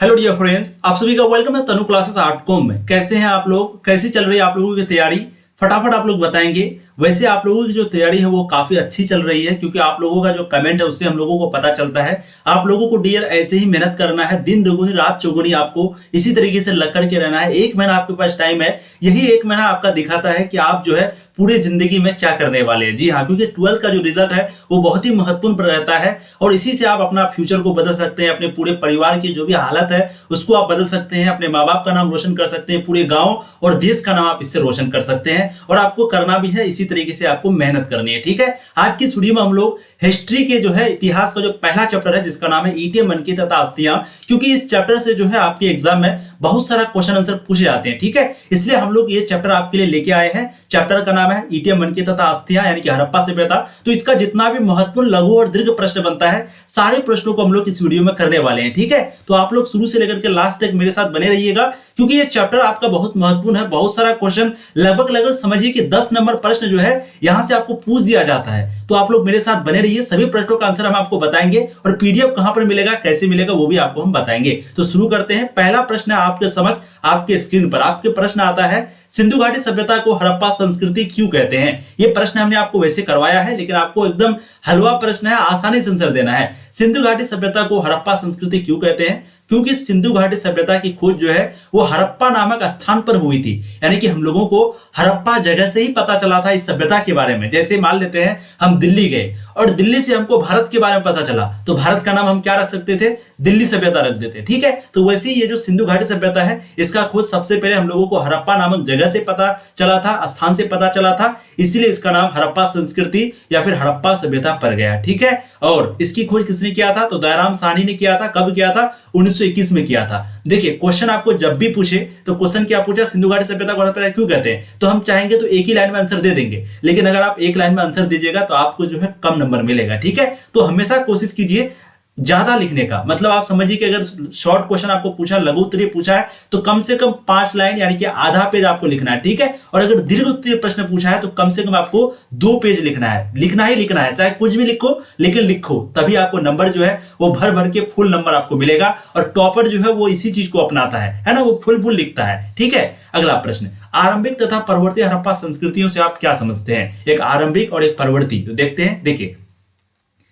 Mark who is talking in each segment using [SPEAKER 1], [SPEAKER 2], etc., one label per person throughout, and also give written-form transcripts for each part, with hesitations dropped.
[SPEAKER 1] Hello dear friends, आप सभी का वेलकम है तनु क्लासेस .com में। कैसे हैं आप लोग? कैसी चल रही है आप लोगों की तैयारी? फटाफट आप लोग बताएंगे। वैसे आप लोगों की जो तैयारी है वो काफी अच्छी चल रही है, क्योंकि आप लोगों का जो कमेंट है उससे हम लोगों को पता चलता है आप लोगों को डियर ऐसे ही मेहनत करना है, दिन दोगुनी रात चौगुनी आपको इसी तरीके से लग करके रहना है। एक महीना आपके पास टाइम है, यही एक महीना आपका दिखाता है कि आप जो है पूरी जिंदगी में क्या करने वाले हैं। जी हाँ, क्योंकि 12th का जो रिजल्ट है वो बहुत ही महत्वपूर्ण रहता है और इसी से आप अपना फ्यूचर को बदल सकते हैं, अपने पूरे परिवार की जो भी हालत है उसको आप बदल सकते हैं, अपने माँ बाप का नाम रोशन कर सकते हैं, पूरे गांव और देश का नाम आप इससे रोशन कर सकते हैं। और आपको करना भी है, इसी तरीके से आपको मेहनत करनी है। ठीक है, आज की इस वीडियो में हम लोग हिस्ट्री के जो है इतिहास का जो पहला चैप्टर है जिसका नाम है ईटीएम मनके तथा अस्थियां, क्योंकि इस चैप्टर से जो है आपके एग्जाम में बहुत सारा क्वेश्चन आंसर पूछे जाते हैं। ठीक है, इसलिए हम लोग ये चैप्टर आपके लिए लेके आए हैं। चैप्टर का नाम है ईटीएम मनके तथा अस्थियां, यानी कि हड़प्पा सभ्यता। तो इसका जितना भी महत्वपूर्ण लघु और दीर्घ प्रश्न बनता है सारे प्रश्नों को हम लोग इस वीडियो में करने वाले हैं। ठीक है, तो आप लोग शुरू से लेकर के लास्ट तक मेरे साथ बने रहिएगा, क्योंकि ये चैप्टर आपका बहुत महत्वपूर्ण है। बहुत सारा क्वेश्चन लगभग समझिए कि 10 नंबर प्रश्न जो है यहां से आपको पूछ दिया जाता है। तो आप लोग मेरे साथ बने रहिए, सभी प्रश्नों का आंसर हम आपको बताएंगे और पीडीएफ कहां पर मिलेगा, कैसे मिलेगा वो भी आपको हम बताएंगे। तो शुरू करते हैं। पहला प्रश्न है आपके समक्ष, आपके स्क्रीन पर आपके प्रश्न आता है, सिंधु घाटी सभ्यता को हड़प्पा संस्कृति क्यों कहते हैं? ये प्रश्न हमने आपको वैसे करवाया है, लेकिन आपको एकदम हलवा प्रश्न है, आसानी से आंसर देना है। सिंधु घाटी सभ्यता को हड़प्पा संस्कृति क्यों कहते हैं? क्योंकि सिंधु घाटी सभ्यता की खोज जो है वो हड़प्पा नामक स्थान पर हुई थी, यानी कि हम लोगों को हड़प्पा जगह से ही पता चला था इस सभ्यता के बारे में। जैसे मान लेते हैं हम दिल्ली गए और दिल्ली से हमको भारत के बारे में पता चला, तो भारत का नाम हम क्या रख सकते थे? दिल्ली सभ्यता रख देते। ठीक है, तो वैसे ही ये जो सिंधु घाटी सभ्यता है इसका खोज सबसे पहले हम लोगों को हड़प्पा नामक जगह से पता चला था, स्थान से पता चला था, इसीलिए इसका नाम हड़प्पा संस्कृति या फिर हड़प्पा सभ्यता पड़ गया। ठीक है, और इसकी खोज किसने किया था? तो दयाराम साहनी ने किया था। कब किया था? 1921 में किया था। देखिए, क्वेश्चन आपको जब भी पूछे तो क्वेश्चन क्या पूछा? सिंधु घाटी सभ्यता को हड़प्पा क्यों कहते हैं? तो हम चाहेंगे तो एक ही लाइन में आंसर दे देंगे, लेकिन अगर आप एक लाइन में आंसर दीजिएगा तो आपको जो है कम नंबर मिलेगा। ठीक है, तो हमेशा कोशिश कीजिए ज्यादा लिखने का। मतलब आप समझिए कि अगर शॉर्ट क्वेश्चन आपको पूछा, लघु उत्तरीय पूछा है, तो कम से कम 5 लाइन यानी कि आधा पेज आपको लिखना है। ठीक है, और अगर दीर्घ उत्तरीय प्रश्न पूछा है तो कम से कम आपको 2 पेज लिखना है। लिखना ही लिखना है, चाहे कुछ भी लिखो लेकिन लिखो, तभी आपको नंबर जो है वो भर भर के फुल नंबर आपको मिलेगा। और टॉपर जो है वो इसी चीज को अपनाता है ना, वो फुल लिखता है। ठीक है, अगला प्रश्न, आरंभिक तथा परवर्ती हड़प्पा संस्कृतियों से आप क्या समझते हैं? एक आरंभिक और एक परवर्ती, तो देखते हैं। देखिए,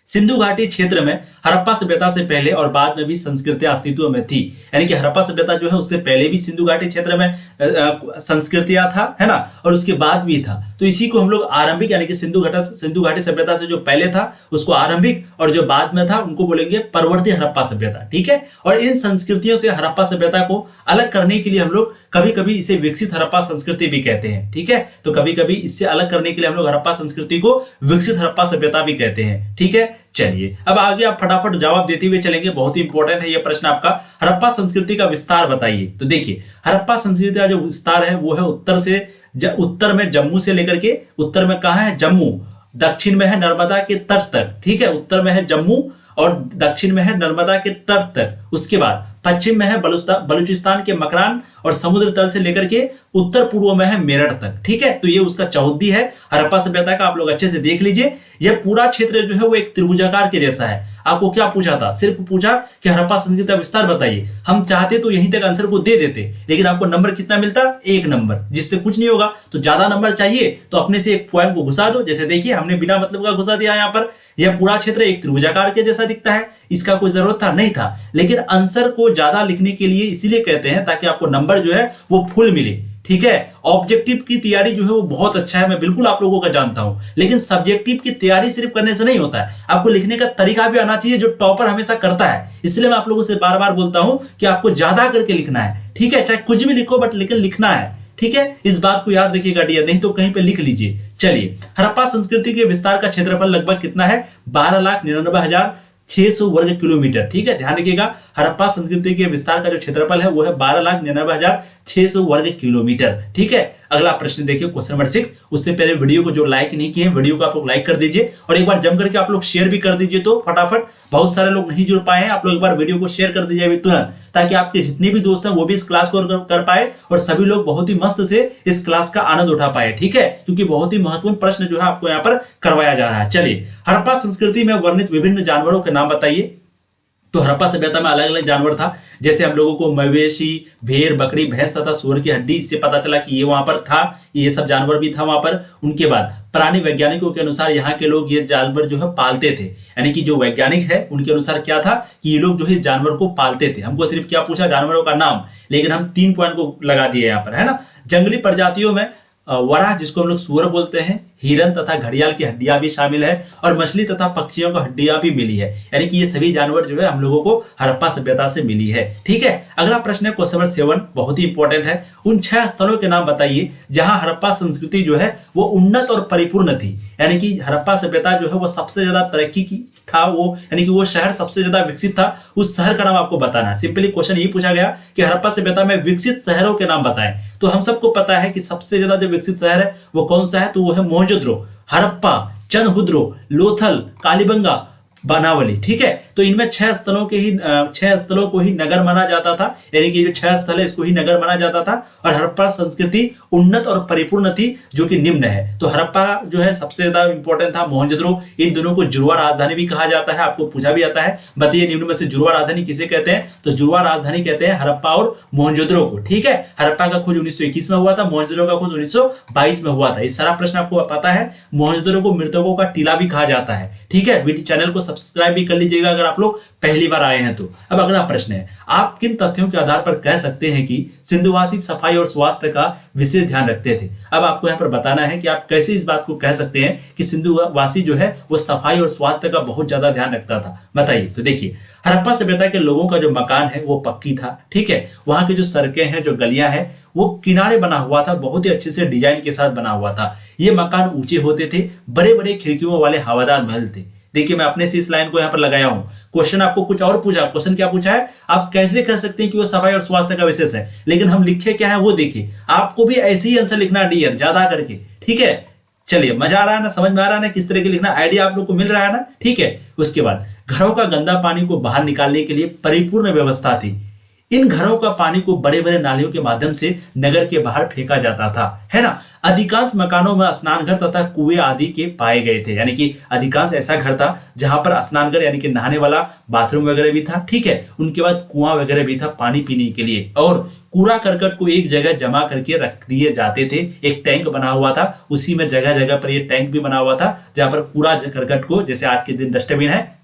[SPEAKER 1] सिंधु घाटी क्षेत्र में हड़प्पा सभ्यता से पहले और बाद में भी संस्कृतियां अस्तित्व में थी, यानी कि हड़प्पा सभ्यता जो है उससे पहले भी सिंधु घाटी क्षेत्र में संस्कृतियां था, है ना, और उसके बाद भी था। तो इसी को हम लोग आरंभिक, यानी कि सिंधु घाटी सभ्यता से जो पहले था उसको आरंभिक, और जो बाद में था उनको बोलेंगे परवर्ती हड़प्पा सभ्यता। ठीक है, और इन संस्कृतियों से हड़प्पा सभ्यता को अलग करने के लिए हम लोग कभी कभी इसे विकसित हड़प्पा संस्कृति भी कहते हैं। ठीक है, तो कभी कभी इससे अलग करने के लिए हम लोग हड़प्पा संस्कृति को विकसित हड़प्पा सभ्यता भी कहते हैं। ठीक है, चलिए अब आगे आप फटाफट जवाब देते हुए चलेंगे। बहुत ही इंपॉर्टेंट है ये प्रश्न आपका। हड़प्पा संस्कृति का विस्तार बताइए। तो देखिए, हड़प्पा संस्कृति का जो विस्तार है वो है उत्तर में जम्मू से लेकर के, उत्तर में कहां है? जम्मू, दक्षिण में है नर्मदा के तट तक। ठीक है, उत्तर में है जम्मू और दक्षिण में है नर्मदा के तट तक। उसके बाद पश्चिम में है बलूचिस्तान के मकरान और समुद्र तल से लेकर के उत्तर पूर्व में है मेरठ तक। ठीक है, तो ये उसका चौहद्दी है हड़प्पा सभ्यता का। आप लोग अच्छे से देख लीजिए, यह पूरा क्षेत्र जो है वो एक त्रिभुजाकार के जैसा है। आपको क्या पूछा था? सिर्फ पूछा कि हड़प्पा संस्कृति का विस्तार बताइए। हम चाहते तो यहीं तक आंसर को दे देते, लेकिन आपको नंबर कितना मिलता? 1 नंबर, जिससे कुछ नहीं होगा। तो ज्यादा नंबर चाहिए तो अपने से एक पॉइंट को घुसा दो। जैसे देखिए, हमने बिना मतलब का घुसा दिया। यहाँ पर यह पूरा क्षेत्र एक त्रिभुजाकार के जैसा दिखता है, इसका कोई जरूरत था नहीं था, लेकिन आंसर को ज्यादा लिखने के लिए इसीलिए कहते हैं ताकि आपको नंबर जो है वो फुल मिले। ठीक है, ऑब्जेक्टिव की तैयारी जो है वो बहुत अच्छा है, मैं बिल्कुल आप लोगों का जानता हूं, लेकिन सब्जेक्टिव की तैयारी सिर्फ करने से नहीं होता है, आपको लिखने का तरीका भी आना चाहिए, जो टॉपर हमेशा करता है। इसलिए मैं आप लोगों से बार बार बोलता हूं कि आपको ज्यादा करके लिखना है। ठीक है, चाहे कुछ भी लिखो बट लेकिन लिखना है। ठीक है, इस बात को याद रखिएगा डियर, नहीं तो कहीं पे लिख लीजिए। चलिए, हड़प्पा संस्कृति के विस्तार का क्षेत्रफल लगभग कितना है? 12,99,600 वर्ग किलोमीटर। ठीक है, ध्यान रखिएगा, हड़प्पा संस्कृति के विस्तार का जो क्षेत्रफल है वो है 12,99,600 वर्ग किलोमीटर। ठीक है, अगला प्रश्न देखिए, क्वेश्चन नंबर 6। उससे पहले वीडियो को जो लाइक नहीं किए वीडियो को आप लोग लाइक कर दीजिए और एक बार जम करके आप लोग शेयर भी कर दीजिए। तो फटाफट, बहुत सारे लोग नहीं जुड़ पाए हैं, आप लोग एक बार वीडियो को शेयर कर दीजिए अभी तुरंत, ताकि आपके जितने भी दोस्त हैं वो भी इस क्लास को कर पाए और सभी लोग बहुत ही मस्त से इस क्लास का आनंद उठा पाए। ठीक है, क्योंकि बहुत ही महत्वपूर्ण प्रश्न जो है आपको यहाँ पर करवाया जा रहा है। चलिए, हड़प्पा संस्कृति में वर्णित विभिन्न जानवरों के नाम बताइए। तो हड़प्पा सभ्यता में अलग अलग जानवर था, जैसे हम लोगों को मवेशी, भेड़, बकरी, भैंस तथा सूअर की हड्डी, इससे पता चला कि ये वहां पर था, ये सब जानवर भी था वहां पर। उनके बाद प्राणी वैज्ञानिकों के अनुसार यहाँ के लोग ये जानवर जो है पालते थे, यानी कि जो वैज्ञानिक है उनके अनुसार क्या था कि ये लोग जो है जानवर को पालते थे। हमको सिर्फ क्या पूछा, जानवरों का नाम, लेकिन हम 3 पॉइंट को लगा दिए यहाँ पर, है ना। जंगली प्रजातियों में वराह, जिसको हम लोग सूअर बोलते हैं, हिरन तथा घड़ियाल की हड्डियां भी शामिल है, और मछली तथा पक्षियों को हड्डियां भी मिली है, यानी कि ये सभी जानवर जो है हम लोगों को हड़प्पा सभ्यता से मिली है। ठीक है, अगला प्रश्न है क्वेश्चन नंबर 7, बहुत ही इंपॉर्टेंट है। उन 6 स्थलों के नाम बताइए जहां हड़प्पा संस्कृति जो है वो उन्नत और परिपूर्ण थी, यानी कि हड़प्पा सभ्यता जो है वो सबसे ज्यादा तरक्की की था, वो यानी कि वो शहर सबसे ज्यादा विकसित था, उस शहर का नाम आपको बताना है। सिंपली क्वेश्चन यही पूछा गया कि हड़प्पा सभ्यता में विकसित शहरों के नाम बताएं, तो हम सबको पता है कि सबसे ज्यादा जो विकसित शहर है वो कौन सा है, तो वो है मोहनजोदड़ो, हड़प्पा, चंदहुद्रो, लोथल, कालीबंगा, बनावली। ठीक है, तो इनमें 6 स्थलों को ही नगर माना जाता था, यानी कि जो 6 स्थल है इसको ही नगर माना जाता था, और हड़प्पा संस्कृति उन्नत और परिपूर्ण थी, जो कि निम्न है। तो हड़प्पा जो है सबसे ज्यादा इंपॉर्टेंट था, मोहनजोदड़ो, इन दोनों को जुड़वा राजधानी भी कहा जाता है, आपको पूछा भी आता है। बताइए निम्न में से जुड़वा राजधानी किसे कहते हैं, तो जुड़वा राजधानी कहते हैं हड़प्पा और मोहनजोदड़ो को। ठीक है, हड़प्पा का खोज 1921 में हुआ था, मोहनजोदड़ो का खोज 1922 में हुआ था। इस सारा प्रश्न आपको पता है। मोहनजोदड़ो को मृतकों का टीला भी कहा जाता है। ठीक है, वीडियो चैनल को सब्सक्राइब भी कर लीजिएगा अगर आप लोग पहली बार आए हैं तो। अब अगला प्रश्न है, आप किन तथ्यों के आधार पर कह सकते हैं कि सिंधुवासी सफाई और स्वास्थ्य का विशेष ध्यान रखते थे। अब आपको यहाँ पर बताना है कि आप कैसे इस बात को कह सकते हैं कि सिंधुवासी जो है वो सफाई और स्वास्थ्य का बहुत ज्यादा ध्यान रखता था। बताइए, तो देखिए हड़प्पा सभ्यता के लोगों का जो मकान है वो पक्की था। ठीक है, वहां की जो सड़कें हैं, जो गलियां हैं, वो किनारे बना हुआ था, बहुत ही अच्छे से डिजाइन के साथ बना हुआ था। ये मकान ऊंचे होते थे, बड़े बड़े खिड़कियों वाले हवादार महल थे। देखिए मैं अपने से इस लाइन को यहाँ पर लगाया हूं। क्वेश्चन आपको कुछ और पूछा, क्वेश्चन क्या पूछा है, आप कैसे कह सकते हैं कि वो सफाई और स्वास्थ्य का विशेष है, लेकिन हम लिखे क्या है वो देखिए। आपको भी ऐसे ही आंसर लिखना डियर, ज्यादा करके। ठीक है, चलिए मजा आ रहा है ना, समझ में आ रहा है ना किस तरह के लिखना, आइडिया आप लोग को मिल रहा है ना। ठीक है, उसके बाद घरों का गंदा पानी को बाहर निकालने के लिए परिपूर्ण व्यवस्था थी। इन घरों का पानी को बड़े बड़े नालियों के माध्यम से नगर के बाहर फेंका जाता था, है ना। अधिकांश मकानों में स्नान घर तथा कुएं आदि के पाए गए थे, यानी कि अधिकांश ऐसा घर था जहां पर स्नान घर यानी कि नहाने वाला बाथरूम वगैरह भी था। ठीक है, उनके बाद कुआं वगैरह भी था पानी पीने के लिए, और कूड़ा करकट को एक जगह जमा करके रख दिए जाते थे। एक टैंक बना हुआ था, उसी में जगह जगह पर ये टैंक भी बना हुआ था, जहां पर कूड़ा करकट को, जैसे आज के दिन डस्टबिन है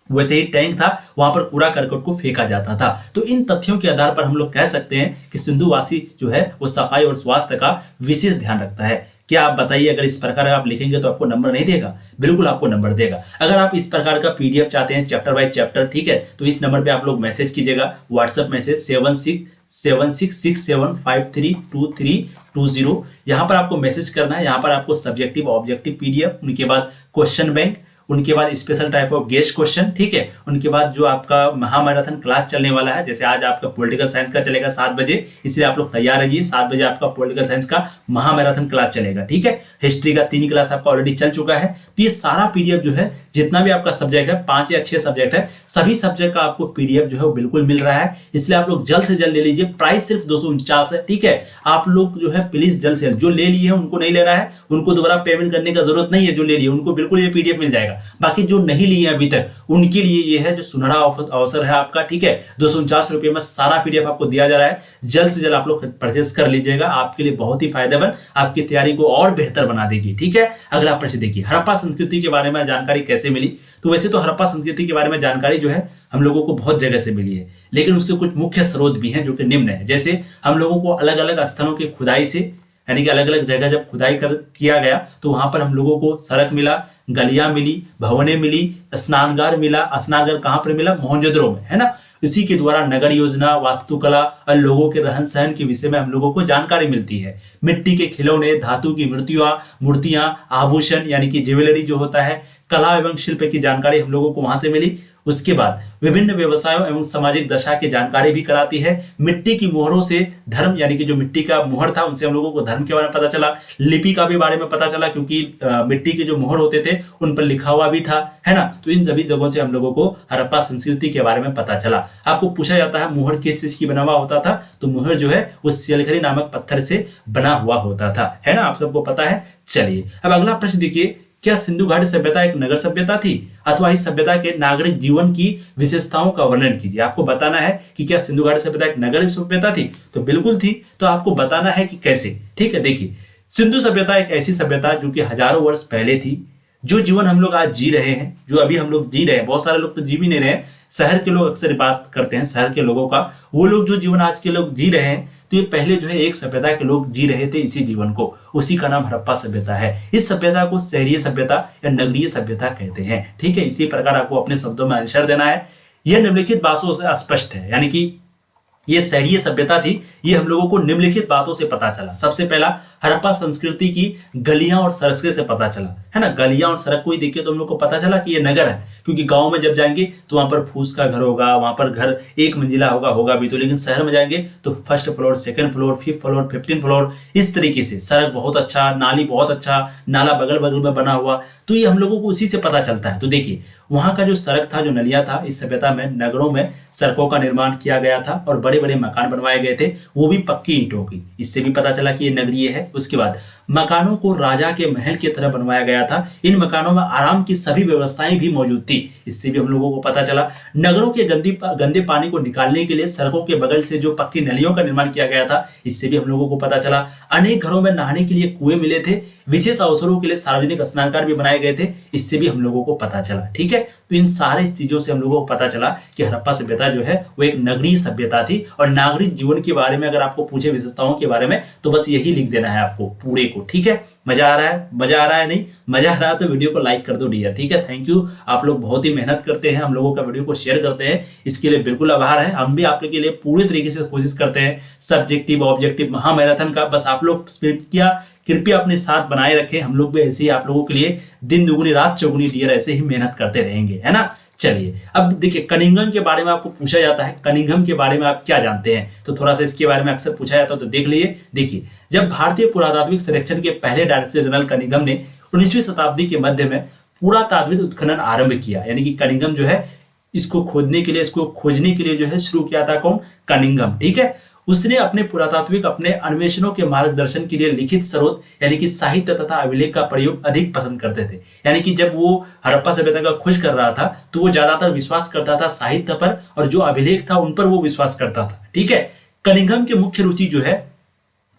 [SPEAKER 1] वैसे ही टैंक था, वहां पर कूड़ा करकट को फेंका जाता था। तो इन तथ्यों के आधार पर हम लोग कह सकते हैं कि सिंधुवासी जो है वो सफाई और स्वास्थ्य का विशेष ध्यान रखता है। क्या आप बताइए, अगर इस प्रकार आप लिखेंगे तो आपको नंबर नहीं देगा? बिल्कुल आपको नंबर देगा। अगर आप इस प्रकार का पीडीएफ चाहते हैं चैप्टर बाय चैप्टर, ठीक है, तो इस नंबर पे आप लोग मैसेज कीजिएगा, व्हाट्सएप मैसेज 7667532320। यहाँ पर आपको मैसेज करना है। यहाँ पर आपको सब्जेक्टिव ऑब्जेक्टिव पीडीएफ, उनके बाद क्वेश्चन बैंक, उनके बाद special type of guest question, ठीक है, उनके बाद जो आपका महामैराथन क्लास चलने वाला है, जैसे आज आपका पॉलिटिकल साइंस का चलेगा 7 बजे, इसलिए आप लोग तैयार रहिए। 7 बजे आपका पॉलिटिकल साइंस का महामैराथन क्लास चलेगा। ठीक है, हिस्ट्री का 3 क्लास आपका ऑलरेडी चल चुका है। तो ये सारा पीडीएफ जो है, जितना भी आपका सब्जेक्ट है, 5 या 6 सब्जेक्ट है, सभी सब्जेक्ट का आपको पीडीएफ जो है वो बिल्कुल मिल रहा है। इसलिए आप लोग जल्द से जल्द ले लीजिए। प्राइस सिर्फ 249 है। ठीक है, आप लोग जो है प्लीज जल्द से जल्द, जो ले लिए हैं उनको नहीं लेना है, उनको दोबारा पेमेंट करने का जरूरत नहीं है। जो ले लिए उनको बिल्कुल ये पीडीएफ मिल जाएगा। बाकी जो नहीं लिए अभी तक, उनके लिए ये है जो सुनहरा अवसर है आपका। ठीक है, 249 रुपये में सारा पीडीएफ आपको दिया जा रहा है। जल्द से जल्द आप लोग परचेस कर लीजिएगा, आपके लिए बहुत ही फायदेमंद, आपकी तैयारी को और बेहतर बना देगी। ठीक है, अगला प्रश्न देखिए, हड़प्पा संस्कृति के बारे में जानकारी कैसे मिली? तो वैसे तो हड़प्पा संस्कृति के बारे में जानकारी जो है हम लोगों को बहुत जगह से मिली है, लेकिन उसके कुछ मुख्य स्रोत भी हैं जो कि निम्न है। जैसे हम लोगों को अलग अलग स्थलों की खुदाई से, यानी कि अलग अलग जगह जब खुदाई किया गया तो वहां पर हम लोगों को सड़क मिला, गलियां मिली, भवनें मिली, स्नानगार मिला। स्नानगार कहां पर मिला? मोहनजोदड़ो में, है ना। इसी के द्वारा नगर योजना, वास्तुकला और लोगों के रहन सहन के विषय में हम लोगों को जानकारी मिलती है। मिट्टी के खिलौने, धातु की मूर्तियां, आभूषण यानी कि ज्वेलरी जो होता है, कला एवं शिल्प की जानकारी हम लोगों को वहां से मिली। उसके बाद विभिन्न व्यवसायों एवं सामाजिक दशा की जानकारी भी कराती है। मिट्टी की मोहरों से धर्म, यानी कि जो मिट्टी का मोहर था उनसे हम लोगों को धर्म के बारे में पता चला। लिपि का भी बारे में पता चला, क्योंकि मिट्टी के जो मोहर होते थे उन पर लिखा हुआ भी था, है ना। तो इन सभी जगहों से हम लोगों को हड़प्पा संस्कृति के बारे में पता चला। आपको पूछा जाता है मोहर किस चीज की बना हुआ होता था, तो मोहर जो है वो सिलखरी नामक पत्थर से बना हुआ होता था, है ना, आप सबको पता है। चलिए अब अगला प्रश्न देखिए, क्या सिंधु घाटी सभ्यता एक नगर सभ्यता थी अथवा इस सभ्यता के नागरिक जीवन की विशेषताओं का वर्णन कीजिए। आपको बताना है कि क्या सिंधु घाटी सभ्यता एक नगर सभ्यता थी, तो बिल्कुल थी। तो आपको बताना है कि कैसे। ठीक है, देखिए सिंधु सभ्यता एक ऐसी सभ्यता जो कि हजारों वर्ष पहले थी। जो जीवन हम लोग आज जी रहे हैं, जो अभी हम लोग जी रहे हैं, बहुत सारे लोग तो जी भी नहीं रहे हैं, शहर के लोग अक्सर बात करते हैं शहर के लोगों का, वो लोग जो जीवन आज के लोग जी रहे हैं, तो ये पहले जो है एक सभ्यता के लोग जी रहे थे इसी जीवन को, उसी का नाम हड़प्पा सभ्यता है। इस सभ्यता को शहरीय सभ्यता या नगरीय सभ्यता कहते हैं। ठीक है, इसी प्रकार आपको अपने शब्दों में आंसर देना है। यह निम्नलिखित बातों से स्पष्ट है, यानी कि ये शहरीय सभ्यता थी, ये हम लोगों को निम्नलिखित बातों से पता चला। सबसे पहला, हड़प्पा संस्कृति की गलियां और सड़क से पता चला, है ना। गलियां और सड़क को ही देखिए तो हम लोग को पता चला कि ये नगर है, क्योंकि गांव में जब जाएंगे तो वहां पर फूस का घर होगा, वहां पर घर एक मंजिला होगा भी तो, लेकिन शहर में जाएंगे तो first floor, second floor, fifth floor, 15 floor, इस तरीके से। सड़क बहुत अच्छा, नाली बहुत अच्छा, नाला बगल बगल में बना हुआ, तो ये हम लोगों को उसी से पता चलता है। तो देखिए वहां का जो सड़क था, जो नलिया था, इस सभ्यता में नगरों में सड़कों का निर्माण किया गया था और बड़े बड़े मकान बनवाए गए थे, वो भी पक्की ईंटों की। इससे भी पता चला कि ये नगरीय है। उसके बाद मकानों को राजा के महल की तरह बनवाया गया था। इन मकानों में आराम की सभी व्यवस्थाएं भी मौजूद थी, इससे भी हम लोगों को पता चला। नगरों के गंदे पानी को निकालने के लिए सड़कों के बगल से जो पक्की नलियों का निर्माण किया गया था, इससे भी हम लोगों को पता चला। अनेक घरों में नहाने के लिए कुएं मिले थे, विशेष अवसरों के लिए सार्वजनिक स्नानघाट भी बनाए गए थे, इससे भी हम लोगों को पता चला। ठीक है, तो इन सारी चीजों से हम लोगों को पता चला कि हड़प्पा सभ्यता जो है वो एक नगरीय सभ्यता थी। और नागरिक जीवन के बारे में अगर आपको पूछे, विशेषताओं के बारे में, तो बस यही लिख देना है आपको पूरे को। ठीक है, मजा आ रहा है? मजा आ रहा है? नहीं मजा आ रहा है तो वीडियो को लाइक कर दो डियर। ठीक है, थैंक यू। आप लोग बहुत ही मेहनत करते हैं, हम लोगों का वीडियो को शेयर करते हैं, इसके लिए बिल्कुल आभार है। हम भी आप लोग के लिए पूरी तरीके से कोशिश करते हैं, सब्जेक्टिव ऑब्जेक्टिव महामैराथन का। बस आप लोग कृपया अपने साथ बनाए रखें। हम लोग भी ऐसे ही आप लोगों के लिए दिन दुगुनी रात चौगुनी डियर ऐसे ही मेहनत करते रहेंगे, है ना। चलिए अब देखिए, कनिंघम के बारे में आपको पूछा जाता है, कनिंघम के बारे में आप क्या जानते हैं, तो थोड़ा सा इसके बारे में अक्सर पूछा जाता है, तो देख लीजिए। देखिए, जब भारतीय पुरातात्विक सर्वेक्षण के पहले डायरेक्टर जनरल कनिंघम ने 19वीं शताब्दी के मध्य में पुरातात्विक उत्खनन आरंभ किया, यानी कि कनिंघम जो है इसको खोजने के लिए जो है शुरू किया था कौन? कनिंघम। ठीक है, उसने अपने अन्वेषणों के मार्गदर्शन के लिए लिखित स्रोत यानी कि साहित्य तथा अभिलेख का प्रयोग अधिक पसंद करते थे। यानी कि जब वो हड़प्पा सभ्यता का खोज कर रहा था तो वो ज्यादातर विश्वास करता था साहित्य पर, और जो अभिलेख था उन पर वो विश्वास करता था। ठीक है, कनिंघम की मुख्य रुचि जो है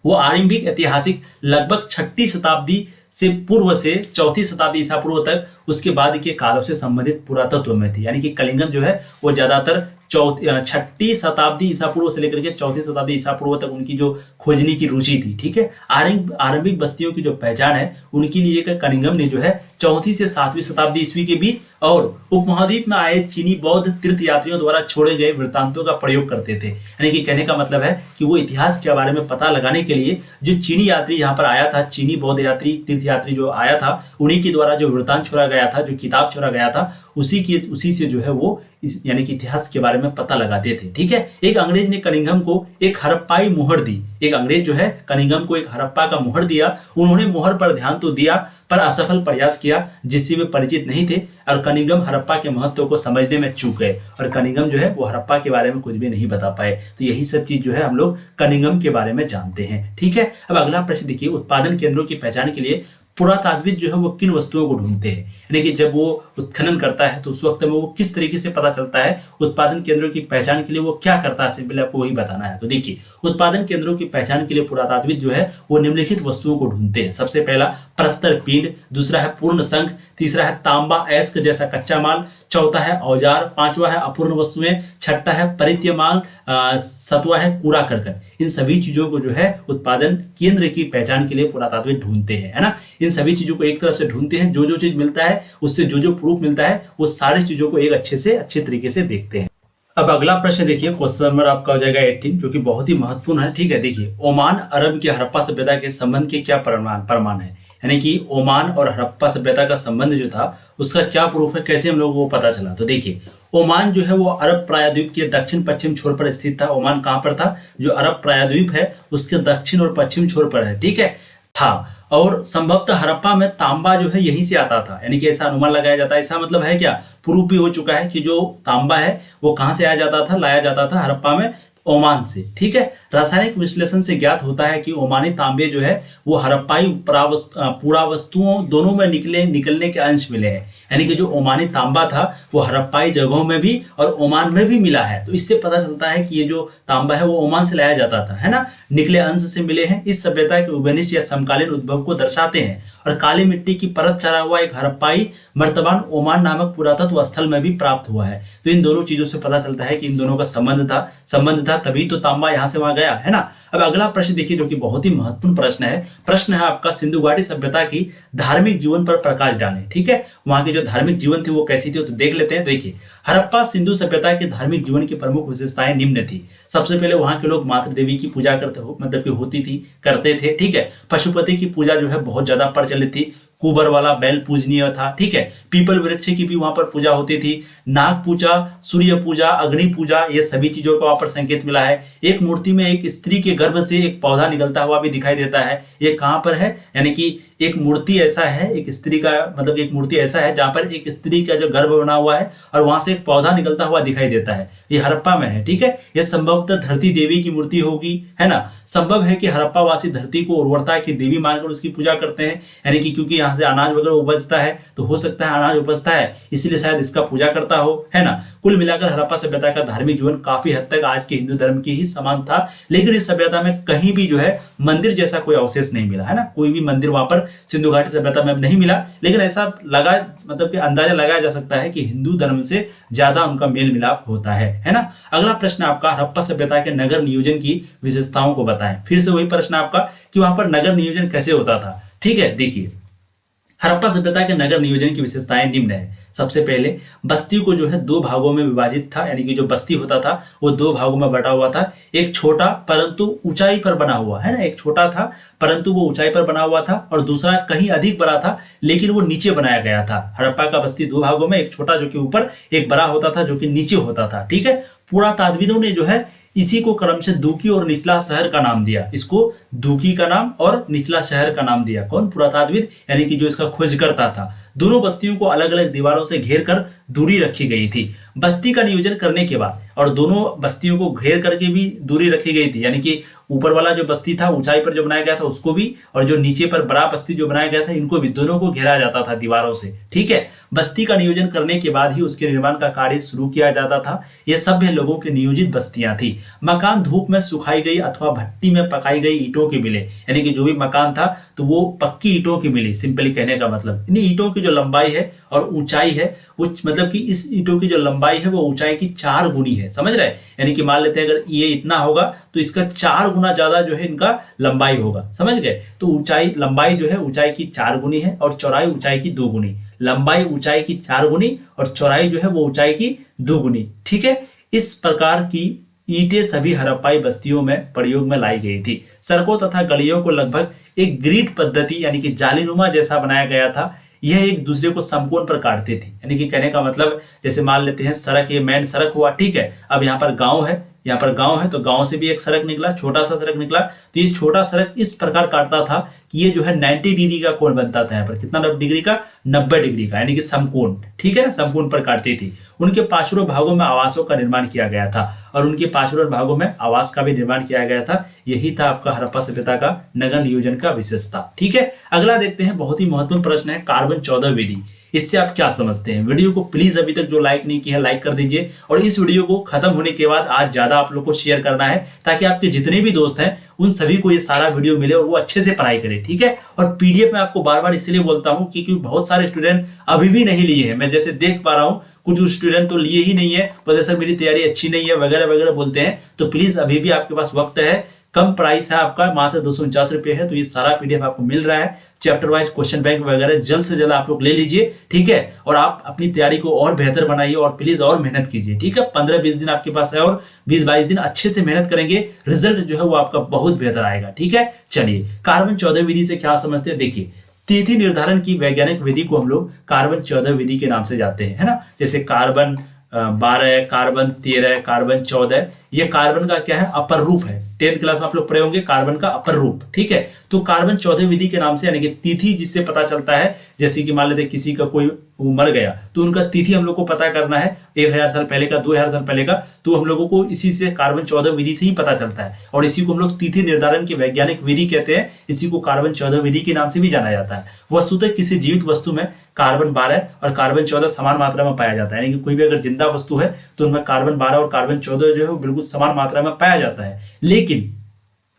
[SPEAKER 1] वो आरंभिक ऐतिहासिक लगभग 6ठी शताब्दी से पूर्व से 4थी शताब्दी ईसा पूर्व तक, उसके बाद के कालों से संबंधित पुरातत्व में थी। यानी कि कलिंगम जो है वो ज्यादातर 6ठी शताब्दी ईसा पूर्व से लेकर के 4थी शताब्दी ईसा पूर्व तक उनकी जो खोजने की रुचि थी। ठीक है, आरंभिक बस्तियों की जो पहचान है उनके लिए कनिंघम ने जो है 4वीं से 7वीं शताब्दी ईस्वी के बीच और उपमहाद्वीप में आए चीनी बौद्ध तीर्थ यात्रियों द्वारा छोड़े गए वृत्तांतों का प्रयोग करते थे। यानी कि कहने का मतलब है कि वो इतिहास के बारे में पता लगाने के लिए जो चीनी यात्री यहाँ पर आया था, चीनी बौद्ध यात्री, तीर्थ यात्री जो आया था, उन्हीं के द्वारा जो वृत्तांत छोड़ा गया था, जो किताब छोड़ा गया था, उसी से जो है वो यानी कि इतिहास के बारे में पता लगाते थे। ठीक है, एक अंग्रेज ने कनिंघम को एक हड़प्पाई मुहर दी। एक अंग्रेज जो है कनिंघम को एक हड़प्पा का मुहर दिया। उन्होंने मुहर पर ध्यान तो दिया पर असफल प्रयास किया, जिससे वे परिचित नहीं थे, और कनिंघम हड़प्पा के महत्व को समझने में चूक गए, और कनिंघम जो है वो हड़प्पा के बारे में कुछ भी नहीं बता पाए। तो यही सब चीज जो है हम लोग कनिंघम के बारे में जानते हैं। ठीक है, अब अगला प्रश्न देखिए, उत्पादन केंद्रों की पहचान के लिए पुरातात्विद जो है वो किन वस्तुओं को ढूंढते हैं, यानी कि जब वो उत्खनन करता है तो उस वक्त में वो किस तरीके से पता चलता है, उत्पादन केंद्रों की पहचान के लिए वो क्या करता है, सिंपल आपको वही बताना है। तो देखिए, उत्पादन केंद्रों की पहचान के लिए पुरातात्विद जो है वो निम्नलिखित वस्तुओं को ढूंढते हैं। सबसे पहला प्रस्तर पिंड, दूसरा है पूर्ण शंख, तीसरा है तांबा अयस्क जैसा कच्चा माल, चौथा है औजार, पांचवा है अपूर्ण वस्तुएं, छठा है परित्यमान, सातवां है कूड़ा करकट। इन सभी चीजों को जो है उत्पादन केंद्र की पहचान के लिए पुरातात्विद ढूंढते हैं, है ना। इन सभी चीजों को एक तरफ से ढूंढते हैं, जो चीज मिलता है उससे जो प्रूफ मिलता है वो सारी चीजों को एक अच्छे तरीके से देखते हैं। अब अगला प्रश्न देखिए, क्वेश्चन नंबर आपका हो जाएगा 18, जो कि बहुत ही महत्वपूर्ण है। ठीक है, देखिए, ओमान अरब की हड़प्पा सभ्यता के संबंध के क्या प्रमाण है, यानी कि ओमान और हड़प्पा सभ्यता का संबंध जो था उसका क्या प्रूफ है, कैसे हम लोगों को पता चला। तो देखिए, ओमान जो है वो अरब प्रायद्वीप के दक्षिण पश्चिम छोर पर स्थित था। ओमान कहाँ पर था? जो अरब प्रायद्वीप है उसके दक्षिण और पश्चिम छोर पर है। ठीक है, था, और संभवतः हड़प्पा में तांबा जो है यहीं से आता था, यानी कि ऐसा अनुमान लगाया जाता है। ऐसा मतलब है क्या, प्रूफ भी हो चुका है कि जो तांबा है वो कहाँ से लाया जाता था हड़प्पा में ओमान से। ठीक है, रासायनिक विश्लेषण से ज्ञात होता है कि ओमानी तांबे जो है वो हड़प्पाई पुरावस्तुओं दोनों में निकलने के अंश मिले हैं। यानी कि जो ओमानी तांबा था वो हड़प्पाई जगहों में भी और ओमान में भी मिला है। तो इससे पता चलता है कि ये जो तांबा है वो ओमान से लाया जाता था, है ना, निकले अंश से मिले हैं। इस सभ्यता के उभयनिष्ठ या समकालीन उद्भव को दर्शाते हैं। और काली मिट्टी की परत चढ़ा हुआ एक हड़प्पाई मर्तबान ओमान नामक पुरातत्व स्थल में भी प्राप्त हुआ है। तो इन दोनों चीजों से पता चलता है कि इन दोनों का संबंध था, तभी तो तांबा यहां से वहां गया, है ना। अब अगला प्रश्न देखिए, जो कि बहुत ही महत्वपूर्ण प्रश्न है आपका, सिंधु घाटी सभ्यता की धार्मिक जीवन पर प्रकाश डालें। ठीक है, वहां की जो धार्मिक जीवन थी वो कैसी थी तो देख लेते हैं। देखिए, हड़प्पा सिंधु सभ्यता के धार्मिक जीवन की प्रमुख विशेषताएं निम्न थी। सबसे पहले वहां के लोग मातृ देवी की पूजा करते थे। ठीक है, पशुपति की पूजा जो है बहुत ज्यादा प्रचलित थी। कुबर वाला बैल पूजनीय था। ठीक है, पीपल वृक्ष की भी वहां पर पूजा होती थी। नाग पूजा, सूर्य पूजा, अग्नि पूजा, ये सभी चीजों का वहां पर संकेत मिला है। एक मूर्ति में एक स्त्री के गर्भ से एक पौधा निकलता हुआ भी दिखाई देता है। ये कहां पर है, यानी कि एक मूर्ति ऐसा है, एक स्त्री का मतलब एक मूर्ति ऐसा है जहां पर एक स्त्री का जो गर्भ बना हुआ है और वहां से एक पौधा निकलता हुआ दिखाई देता है। ये हड़प्पा में है। ठीक है, ये संभवतः धरती देवी की मूर्ति होगी, है ना। संभव है कि हड़प्पा वासी धरती को उर्वरता की देवी मानकर उसकी पूजा करते हैं, यानी कि क्योंकि यहाँ से अनाज वगैरह उपजता है तो हो सकता है अनाज उपजता है, इसीलिए शायद इसका पूजा करता हो, है ना। कुल मिलाकर हड़प्पा सभ्यता का धार्मिक जीवन काफी हद तक आज के हिंदू धर्म के ही समान था। लेकिन इस सभ्यता में कहीं भी जो है मंदिर जैसा कोई अवशेष नहीं मिला, है ना। कोई भी मंदिर वहां पर सिंधु घाटी सभ्यता में नहीं मिला। लेकिन ऐसा लगा मतलब कि अंदाजा लगाया जा सकता है कि हिंदू धर्म से ज्यादा उनका मेल मिलाप होता है ना। अगला प्रश्न आपका, हड़प्पा सभ्यता के नगर नियोजन की विशेषताओं को बताएं। फिर से वही प्रश्न आपका कि वहां पर नगर नियोजन कैसे होता था। ठीक है, देखिए, हड़प्पा सभ्यता के नगर नियोजन की विशेषताएं निम्न है। सबसे पहले बस्ती को जो है दो भागों में विभाजित था, यानी कि जो बस्ती होता था वो दो भागों में बटा हुआ था। एक छोटा परंतु ऊंचाई पर बना हुआ, है ना, एक छोटा था परंतु वो ऊंचाई पर बना हुआ था, और दूसरा कहीं अधिक बड़ा था लेकिन वो नीचे बनाया गया था। हड़प्पा का बस्ती दो भागों में, एक छोटा जो कि ऊपर, एक बड़ा होता था जो कि नीचे होता था। ठीक है, पुरातात्विदों ने जो है इसी को क्रमशः दूकी और निचला शहर का नाम दिया। इसको दूकी का नाम और निचला शहर का नाम दिया। कौन? पुरातात्विद, यानी कि जो इसका खोज करता था। दोनों बस्तियों को अलग अलग दीवारों से घेर कर दूरी रखी गई थी। बस्ती का नियोजन करने के बाद और दोनों बस्तियों को घेर करके भी दूरी रखी गई थी, यानी कि ऊपर वाला जो बस्ती था ऊंचाई पर जो बनाया गया था उसको भी, और जो नीचे पर बड़ा बस्ती जो बनाया गया था इनको भी, दोनों को घेरा जाता था दीवारों से। ठीक है, बस्ती का नियोजन करने के बाद ही उसके निर्माण का कार्य शुरू किया जाता था। ये सभ्य लोगों की नियोजित बस्तियां थी। मकान धूप में सुखाई गई अथवा भट्टी में पकाई गई ईंटों के मिले, यानी कि जो भी मकान था तो वो पक्की ईंटों की मिली। सिंपली कहने का मतलब, इन ईंटों की जो लंबाई है और ऊंचाई है वो मतलब कि इस ईंटों की जो लंबाई है वो ऊंचाई की 4 गुनी है। समझ रहे हैं, यानी कि मान लेते हैं अगर ये इतना होगा तो इसका 4 गुना ज्यादा जो है इनका लंबाई होगा। समझ गए, तो लंबाई जो है ऊंचाई की 4 गुनी है और चौड़ाई ऊंचाई की 2 गुनी। लंबाई ऊंचाई की 4 गुनी और चौड़ाई जो है वो ऊंचाई की 2 गुनी। ठीक है, इस प्रकार की ईंटें सभी हड़प्पाई बस्तियों में प्रयोग में लाई गई थी। सड़कों तथा गलियों को लगभग एक ग्रिड पद्धति यानी कि जालीनुमा जैसा बनाया गया था। यह एक दूसरे को समकोण पर काटते थे, यानी कि कहने का मतलब जैसे मान लेते हैं सड़क, ये मेन सड़क हुआ। ठीक है, अब यहाँ पर गांव है, यहाँ पर गांव है तो गांव से भी एक सड़क निकला, छोटा सा सड़क निकला, तो ये छोटा सड़क इस प्रकार काटता था कि ये जो है 90 डिग्री का कोण बनता था। यहाँ पर कितना डिग्री का? 90 डिग्री का, यानी कि समकोण। ठीक है ना, समकोण पर काटती थी। उनके पार्श्व भागों में आवासों का निर्माण किया गया था और उनके पार्श्व भागों में आवास का भी निर्माण किया गया था। यही था आपका हड़प्पा सभ्यता का नगर नियोजन का विशेषता। ठीक है, अगला देखते हैं, बहुत ही महत्वपूर्ण प्रश्न है, कार्बन 14 विधि। इससे आप क्या समझते हैं? वीडियो को प्लीज अभी तक जो लाइक नहीं किया है लाइक कर दीजिए, और इस वीडियो को खत्म होने के बाद आज ज्यादा आप लोग को शेयर करना है ताकि आपके जितने भी दोस्त हैं उन सभी को ये सारा वीडियो मिले और वो अच्छे से पढ़ाई करें। ठीक है, और पीडीएफ में आपको बार बार इसलिए बोलता हूं क्योंकि बहुत सारे स्टूडेंट अभी भी नहीं लिए हैं। मैं जैसे देख पा रहा हूं कुछ स्टूडेंट तो लिए ही नहीं है, बोलते सर मेरी तैयारी अच्छी नहीं है वगैरह वगैरह बोलते हैं। तो प्लीज अभी भी आपके पास वक्त है, कम प्राइस है आपका, मात्र 249 रुपये है। तो ये सारा पीडीएफ आपको मिल रहा है, चैप्टर वाइज क्वेश्चन बैंक वगैरह जल्द से जल्द आप लोग ले लीजिए। ठीक है, और आप अपनी तैयारी को और बेहतर बनाइए और प्लीज और मेहनत कीजिए। ठीक है, 15-20 दिन आपके पास है और 20-22 दिन अच्छे से मेहनत करेंगे, रिजल्ट जो है वो आपका बहुत बेहतर आएगा। ठीक है, चलिए कार्बन 14 विधि से क्या समझते हैं? देखिए, तिथि निर्धारण की वैज्ञानिक विधि को हम लोग कार्बन 14 विधि के नाम से जाते हैं, है ना। जैसे कार्बन 12, कार्बन 13, कार्बन 14, ये कार्बन का क्या है? अपर रूप है। 10th क्लास में आप लोग पढ़े होंगे कार्बन का अपर रूप। ठीक है, तो कार्बन 14 विधि के नाम से, यानी कि तिथि जिससे पता चलता है, जैसे कि मान लेते किसी का कोई वो मर गया तो उनका तिथि हम लोग को पता करना है, 1000 साल पहले का, 2000 साल पहले का, तो हम लोगों को इसी से कार्बन 14 विधि से ही पता चलता है और इसी को हम लोग तिथि निर्धारण की वैज्ञानिक विधि कहते हैं। इसी को कार्बन 14 विधि के नाम से भी जाना जाता है। वस्तुतः किसी जीवित वस्तु में कार्बन 12 और कार्बन 14 समान मात्रा में पाया जाता है, यानी कि कोई भी अगर जिंदा वस्तु है तो उनमें कार्बन 12 और कार्बन 14 जो है वो बिल्कुल समान मात्रा में पाया जाता है। लेकिन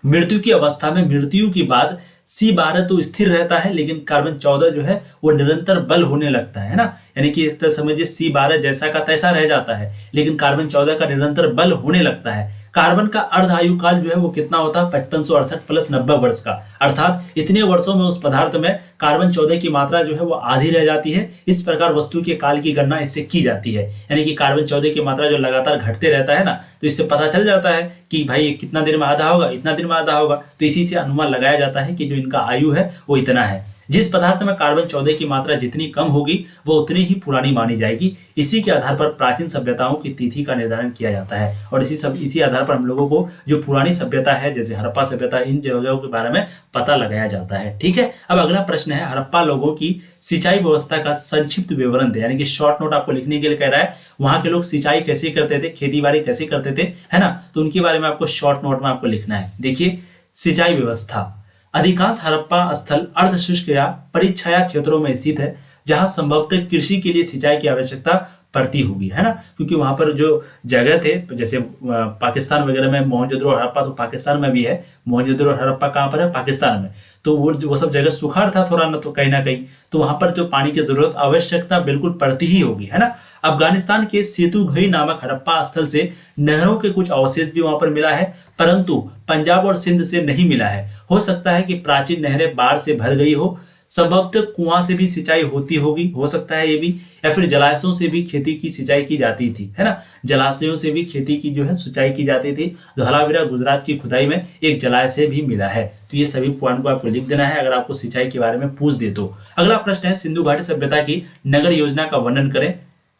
[SPEAKER 1] मृत्यु की अवस्था में, मृत्यु के बाद C12 तो स्थिर रहता है, लेकिन कार्बन 14 जो है वो निरंतर बल होने लगता है ना, यानी कि इस तरह समझिए C12 जैसा का तैसा रह जाता है, लेकिन कार्बन 14 का निरंतर बल होने लगता है। कार्बन का अर्ध आयु काल जो है वो कितना होता है, 5568 प्लस 90 वर्ष का, अर्थात इतने वर्षों में उस पदार्थ में कार्बन 14 की मात्रा जो है वो आधी रह जाती है। इस प्रकार वस्तु के काल की गणना इससे की जाती है, यानी कि कार्बन 14 की मात्रा जो लगातार घटते रहता है ना, तो इससे पता चल जाता है कि भाई कितना दिन में आधा होगा, इतना दिन में आधा होगा, तो इसी से अनुमान लगाया जाता है कि जो इनका आयु है वो इतना है। जिस पदार्थ में कार्बन 14 की मात्रा जितनी कम होगी वो उतनी ही पुरानी मानी जाएगी। इसी के आधार पर प्राचीन सभ्यताओं की तिथि का निर्धारण किया जाता है और इसी आधार पर हम लोगों को जो पुरानी सभ्यता है जैसे हड़प्पा सभ्यता, इन जगहों के बारे में पता लगाया जाता है। ठीक है, अब अगला प्रश्न है, हड़प्पा लोगों की सिंचाई व्यवस्था का संक्षिप्त विवरण दे, यानी कि शॉर्ट नोट आपको लिखने के लिए कह रहा है। वहां के लोग सिंचाई कैसे करते थे, खेती बाड़ी कैसे करते थे, है ना, तो उनके बारे में आपको शॉर्ट नोट में आपको लिखना है। देखिए, सिंचाई व्यवस्था, अधिकांश हड़प्पा स्थल अर्ध शुष्क या परिछाया क्षेत्रों में स्थित है जहां संभवतः कृषि के लिए सिंचाई की आवश्यकता पड़ती होगी, है ना, क्योंकि वहां पर जो जगह थे जैसे पाकिस्तान वगैरह में मोहनजोदड़ो और हड़प्पा तो पाकिस्तान में भी है, मोहनजोदड़ो और हड़प्पा कहाँ पर है, पाकिस्तान में, तो वो सब जगह सुखाड़ था थोड़ा ना, तो कहीं ना कहीं तो वहां पर जो पानी की जरूरत आवश्यकता बिल्कुल पड़ती ही होगी, है ना। अफगानिस्तान के सेतुघई नामक हड़प्पा स्थल से नहरों के कुछ अवशेष भी वहां पर मिला है, परंतु पंजाब और सिंध से नहीं मिला है। हो सकता है कि प्राचीन नहरें बाढ़ से भर गई हो, संभवतः कुआं से भी सिंचाई होती होगी, हो सकता है ये भी, या फिर जलाशयों से भी खेती की सिंचाई की जाती थी, है ना, जलाशयों से भी खेती की जो है सिंचाई की जाती थी। धौलावीरा गुजरात की खुदाई में एक जलाशय भी मिला है। तो ये सभी पॉइंट को आपको लिख देना है अगर आपको सिंचाई के बारे में पूछ दे तो। अगला प्रश्न है, सिंधु घाटी सभ्यता की नगर योजना का वर्णन करें।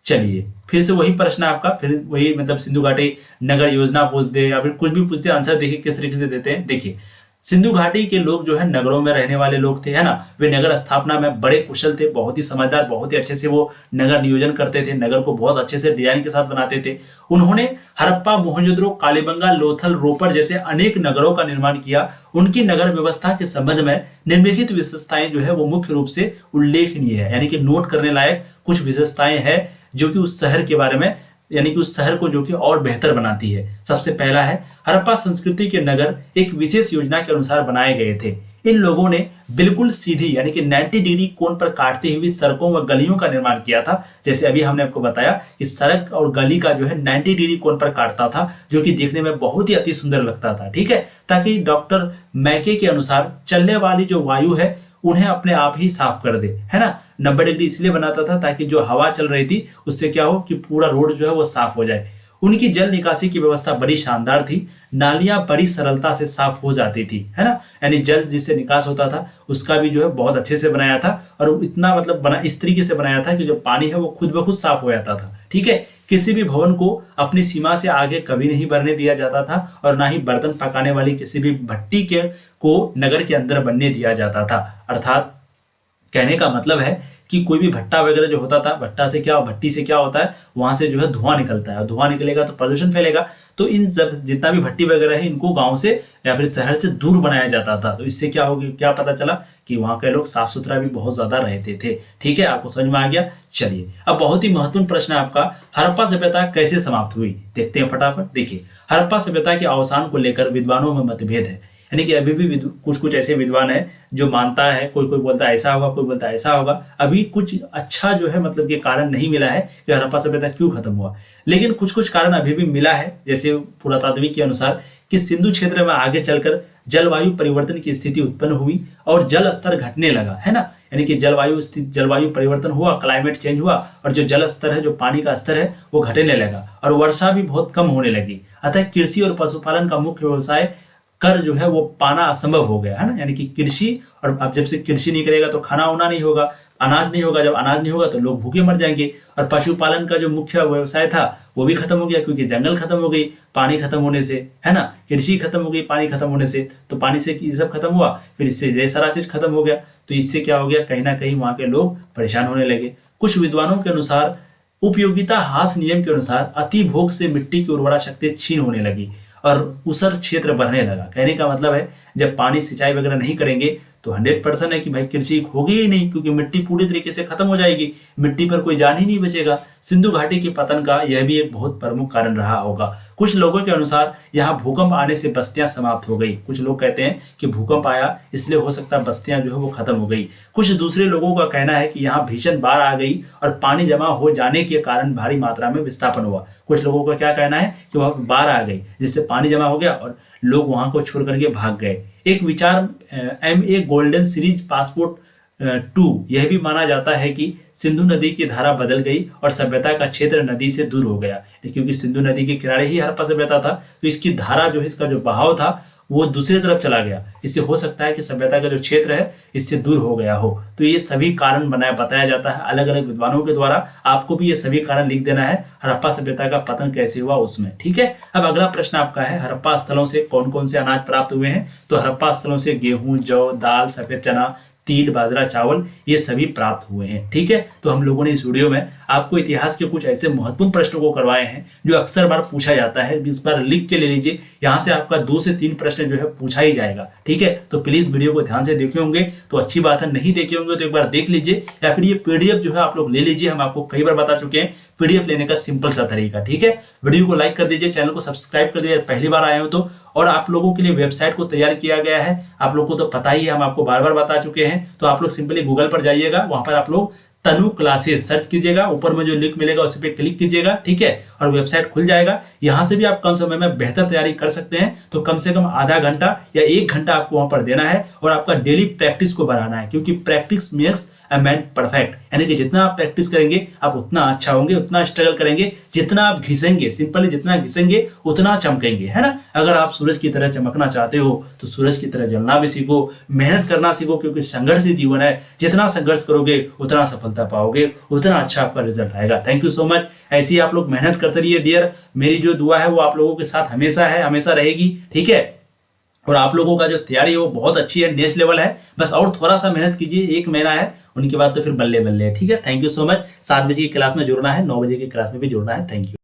[SPEAKER 1] चलिए फिर से वही प्रश्न आपका, फिर वही मतलब सिंधु घाटी नगर योजना पूछ दे या फिर कुछ भी पूछते, आंसर देखिए किस तरीके से देते हैं। देखिए, सिंधु घाटी के लोग जो है नगरों में रहने वाले लोग थे, है ना, वे नगर स्थापना में बड़े कुशल थे, बहुत ही समझदार, बहुत ही अच्छे से वो नगर नियोजन करते थे, नगर को बहुत अच्छे से डिजाइन के साथ बनाते थे। उन्होंने हड़प्पा, मोहनजोदड़ो, कालीबंगा, लोथल, रोपर जैसे अनेक नगरों का निर्माण किया। उनकी नगर व्यवस्था के संबंध में निम्नलिखित विशेषताएं जो है वो मुख्य रूप से उल्लेखनीय है, यानी कि नोट करने लायक कुछ विशेषताएं हैं जो कि उस शहर के बारे में, यानी कि उस शहर को जो कि और बेहतर बनाती है। सबसे पहला है, हड़प्पा संस्कृति के नगर एक विशेष योजना के अनुसार बनाए गए थे। इन लोगों ने बिल्कुल सीधी यानी कि 90 डिग्री कोण पर काटती हुई सड़कों व गलियों का निर्माण किया था। जैसे अभी हमने आपको बताया कि सड़क और गली का जो है 90 डिग्री कोण पर काटता था, जो कि देखने में बहुत ही अति सुंदर लगता था। ठीक है, ताकि डॉक्टर मैके के अनुसार चलने वाली जो वायु है उन्हें अपने आप ही साफ कर दे, है ना। 90 डिग्री इसलिए बनाता था ताकि जो हवा चल रही थी उससे क्या हो कि पूरा रोड जो है वो साफ हो जाए। उनकी जल निकासी की व्यवस्था बड़ी शानदार थी, नालियां बड़ी सरलता से साफ हो जाती थी, है ना, यानी जल जिससे निकास होता था उसका भी जो है बहुत अच्छे से बनाया था और इतना मतलब इस तरीके से बनाया था कि जो पानी है वो खुद ब खुद साफ हो जाता था। ठीक है, किसी भी भवन को अपनी सीमा से आगे कभी नहीं बढ़ने दिया जाता था और ना ही बर्तन पकाने वाली किसी भी भट्टी के को नगर के अंदर बनने दिया जाता था। अर्थात कहने का मतलब है कि कोई भी भट्टा वगैरह जो होता था, भट्टी से क्या होता है, वहां से जो है धुआं निकलता है और धुआं निकलेगा तो प्रदूषण फैलेगा। तो इन जितना भी भट्टी वगैरह है इनको गांव से या फिर शहर से दूर बनाया जाता था। तो इससे क्या होगी, क्या पता चला कि वहां के लोग साफ सुथरा भी बहुत ज्यादा रहते थे। ठीक है, आपको समझ में आ गया। चलिए अब बहुत ही महत्वपूर्ण प्रश्न है आपका, हड़प्पा सभ्यता कैसे समाप्त हुई, देखते हैं फटाफट। देखिए, हड़प्पा सभ्यता के अवसान को लेकर विद्वानों में मतभेद है, यानी कि अभी भी कुछ ऐसे विद्वान है जो मानता है, कोई बोलता है ऐसा होगा, कोई बोलता है ऐसा होगा। अभी कुछ अच्छा जो है मतलब ये कारण नहीं मिला है कि हड़प्पा सभ्यता क्यों खत्म हुआ, लेकिन कुछ कारण अभी भी मिला है। जैसे पुरातात्विक के अनुसार कि सिंधु क्षेत्र में आगे चलकर जलवायु परिवर्तन की स्थिति उत्पन्न हुई और जल स्तर घटने लगा, है ना, यानी कि जलवायु परिवर्तन हुआ, क्लाइमेट चेंज हुआ और जो जल स्तर है, जो पानी का स्तर है वो घटने लगा और वर्षा भी बहुत कम होने लगी। अतः कृषि और पशुपालन का मुख्य व्यवसाय कर जो है वो पाना असंभव हो गया, है ना, यानी कि कृषि, और अब जब से कृषि नहीं करेगा तो खाना होना नहीं होगा, अनाज नहीं होगा, जब अनाज नहीं होगा तो लोग भूखे मर जाएंगे। और पशुपालन का जो मुख्य व्यवसाय था वो भी खत्म हो गया क्योंकि जंगल खत्म हो गई पानी खत्म होने से, है ना, कृषि खत्म हो गई पानी खत्म होने से, तो पानी से ये सब खत्म हुआ, फिर इससे ये सारा चीज खत्म हो गया। तो इससे क्या हो गया, कहीं ना कहीं वहां के लोग परेशान होने लगे। कुछ विद्वानों के अनुसार उपयोगिता ह्रास नियम के अनुसार अति भोग से मिट्टी की उर्वरा शक्ति क्षीण होने लगी और ऊसर क्षेत्र बढ़ने लगा। कहने का मतलब है जब पानी सिंचाई वगैरह नहीं करेंगे तो 100% है कि भाई कृषि होगी ही नहीं, क्योंकि मिट्टी पूरी तरीके से खत्म हो जाएगी, मिट्टी पर कोई जान ही नहीं बचेगा। सिंधु घाटी के पतन का यह भी एक बहुत प्रमुख कारण रहा होगा। कुछ लोगों के अनुसार यहाँ भूकंप आने से बस्तियां समाप्त हो गई। कुछ लोग कहते हैं कि भूकंप आया इसलिए हो सकता है बस्तियां जो है वो खत्म हो गई। कुछ दूसरे लोगों का कहना है कि यहाँ भीषण बाढ़ आ गई और पानी जमा हो जाने के कारण भारी मात्रा में विस्थापन हुआ। कुछ लोगों का क्या कहना है कि वहाँ बाढ़ आ गई जिससे पानी जमा हो गया और लोग वहां को छोड़ करके भाग गए। एक विचार MA गोल्डन सीरीज पासपोर्ट 2 यह भी माना जाता है कि सिंधु नदी की धारा बदल गई और सभ्यता का क्षेत्र नदी से दूर हो गया, क्योंकि सिंधु नदी के किनारे ही हड़प्पा सभ्यता था, तो इसकी धारा जो है, इसका जो बहाव था वो दूसरी तरफ चला गया। इससे हो सकता है कि सभ्यता का जो क्षेत्र है इससे दूर हो गया हो। तो ये सभी कारण बताया जाता है अलग अलग विद्वानों के द्वारा। आपको भी ये सभी कारण लिख देना है हड़प्पा सभ्यता का पतन कैसे हुआ उसमें, ठीक है। अब अगला प्रश्न आपका है हड़प्पा स्थलों से कौन कौन से अनाज प्राप्त हुए हैं। तो हड़प्पा स्थलों से गेहूं, जौ, दाल, सफेद चना, तिल, बाजरा, चावल ये सभी प्राप्त हुए हैं, ठीक है। तो हम लोगों ने इस वीडियो में आपको इतिहास के कुछ ऐसे महत्वपूर्ण प्रश्नों को करवाए हैं जो अक्सर बार पूछा जाता है। इस बार लिख के ले लीजिए, यहाँ से आपका 2 से 3 प्रश्न जो है पूछा ही जाएगा, ठीक है। तो प्लीज वीडियो को ध्यान से देखे होंगे तो अच्छी बात है, नहीं देखे होंगे तो एक बार देख लीजिए, या फिर ये PDF जो है आप लोग ले लीजिए। हम आपको कई बार बता चुके हैं PDF लेने का सिंपल सा तरीका, ठीक है। वीडियो को लाइक कर दीजिए, चैनल को सब्सक्राइब कर दीजिए पहली बार आए हो तो। और आप लोगों के लिए वेबसाइट को तैयार किया गया है, आप लोगों को तो पता ही है, हम आपको बार बार बता चुके हैं। तो आप लोग सिंपली गूगल पर जाइएगा, वहां पर आप लोग तनु क्लासेस सर्च कीजिएगा, ऊपर में जो लिंक मिलेगा उस पर क्लिक कीजिएगा, ठीक है, और वेबसाइट खुल जाएगा। यहां से भी आप कम समय में बेहतर तैयारी कर सकते हैं। तो कम से कम आधा घंटा या 1 घंटा आपको वहां पर देना है और आपका डेली प्रैक्टिस को बढ़ाना है, क्योंकि practice makes a man perfect. यानी कि जितना आप प्रैक्टिस करेंगे आप उतना अच्छा होंगे, उतना स्ट्रगल करेंगे, जितना आप घिसेंगे, सिंपली जितना घिसेंगे उतना चमकेंगे, है ना। अगर आप सूरज की तरह चमकना चाहते हो तो सूरज की तरह जलना भी सीखो, मेहनत करना सीखो, क्योंकि संघर्ष ही जीवन है। जितना संघर्ष करोगे उतना सफलता पाओगे, उतना अच्छा आपका रिजल्ट आएगा। Thank you so much. ऐसे ही आप लोग मेहनत करते रहिए डियर। मेरी जो दुआ है वो आप लोगों के साथ हमेशा है, हमेशा रहेगी, ठीक है। और आप लोगों का जो तैयारी है वो बहुत अच्छी है, नेक्स्ट लेवल है। बस और थोड़ा सा मेहनत कीजिए, 1 महीना है, उनके बाद तो फिर बल्ले बल्ले है, ठीक है। Thank you so much. 7 बजे की क्लास में जुड़ना है, 9 बजे की क्लास में भी जुड़ना है। Thank you.